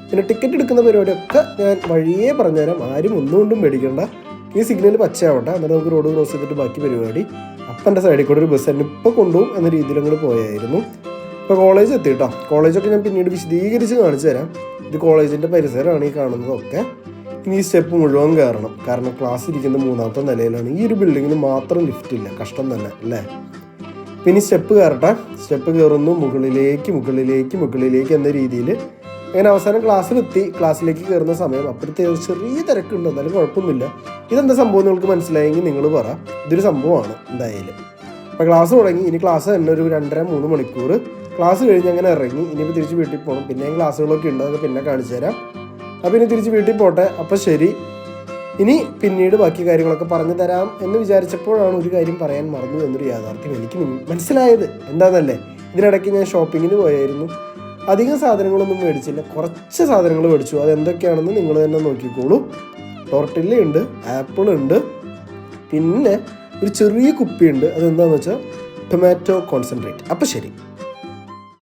പിന്നെ ടിക്കറ്റ് എടുക്കുന്ന പരിപാടിയൊക്കെ ഞാൻ വഴിയേ പറഞ്ഞുതരാം. ആരും ഒന്നുകൊണ്ടും പേടിക്കണ്ട. ഈ സിഗ്നൽ പച്ചയാവട്ടെ, എന്നിട്ട് നമുക്ക് റോഡ് ക്രോസ് ചെയ്തിട്ട് ബാക്കി പരിപാടി. അപ്പൻ്റെ സൈഡിൽ കൂടെ ഒരു ബസ് എന്നെ ഇപ്പോൾ കൊണ്ടുപോകും എന്ന രീതിയിൽ അങ്ങോട്ട് പോയായിരുന്നു. ഇപ്പോൾ കോളേജ് എത്തി കേട്ടോ. കോളേജൊക്കെ ഞാൻ പിന്നീട് വിശദീകരിച്ച് കാണിച്ചു തരാം. ഇത് കോളേജിൻ്റെ പരിസരമാണ് ഈ കാണുന്നതൊക്കെ. ഇനി ഈ സ്റ്റെപ്പ് മുഴുവൻ കയറണം, കാരണം ക്ലാസ് ഇരിക്കുന്ന 3ാമത്തെ നിലയിലാണ്. ഈ ഒരു ബിൽഡിങ്ങിന് മാത്രം ലിഫ്റ്റ് ഇല്ല, കഷ്ടം തന്നെ അല്ലേ. പിന്നെ സ്റ്റെപ്പ് കയറട്ടെ. സ്റ്റെപ്പ് കയറുന്നു, മുകളിലേക്ക് എന്ന രീതിയിൽ അങ്ങനെ അവസാനം ക്ലാസ്സിലെത്തി. ക്ലാസ്സിലേക്ക് കയറുന്ന സമയം അപ്പോഴത്തെ ചെറിയ തിരക്കുണ്ട്, എന്നാലും കുഴപ്പമൊന്നുമില്ല. ഇതെന്താ സംഭവം നിങ്ങൾക്ക് മനസ്സിലായെങ്കിൽ നിങ്ങൾ പറ. ഇതൊരു സംഭവമാണ് എന്തായാലും. അപ്പോൾ ക്ലാസ് തുടങ്ങി. ഇനി ക്ലാസ് തന്നെ ഒരു 2.5-3 മണിക്കൂർ ക്ലാസ് കഴിഞ്ഞ് അങ്ങനെ ഇറങ്ങി. ഇനിയിപ്പോൾ തിരിച്ച് വീട്ടിൽ പോകണം. പിന്നെയും ക്ലാസ്സുകളൊക്കെ ഉണ്ട്, അതൊക്കെ പിന്നെ കാണിച്ചു തരാം. അപ്പോൾ ഇനി തിരിച്ച് വീട്ടിൽ പോട്ടെ. അപ്പോൾ ശരി, ഇനി പിന്നീട് ബാക്കി കാര്യങ്ങളൊക്കെ പറഞ്ഞു തരാം എന്ന് വിചാരിച്ചപ്പോഴാണ് ഒരു കാര്യം പറയാൻ മറന്നു എന്നൊരു യാഥാർത്ഥ്യം എനിക്ക് മനസ്സിലായത്. എന്താണെന്നല്ലേ, ഇതിനിടയ്ക്ക് ഞാൻ ഷോപ്പിങ്ങിന് പോയായിരുന്നു. അധികം സാധനങ്ങളൊന്നും മേടിച്ചില്ല, കുറച്ച് സാധനങ്ങൾ മേടിച്ചു. അതെന്തൊക്കെയാണെന്ന് നിങ്ങൾ തന്നെ നോക്കിക്കോളൂ. ടോർട്ടില്ല ഉണ്ട്, ആപ്പിൾ ഉണ്ട്, പിന്നെ ഒരു ചെറിയ കുപ്പിയുണ്ട്. അതെന്താണെന്ന് വെച്ചാൽ ടൊമാറ്റോ കോൺസെൻട്രേറ്റ്. അപ്പോൾ ശരി.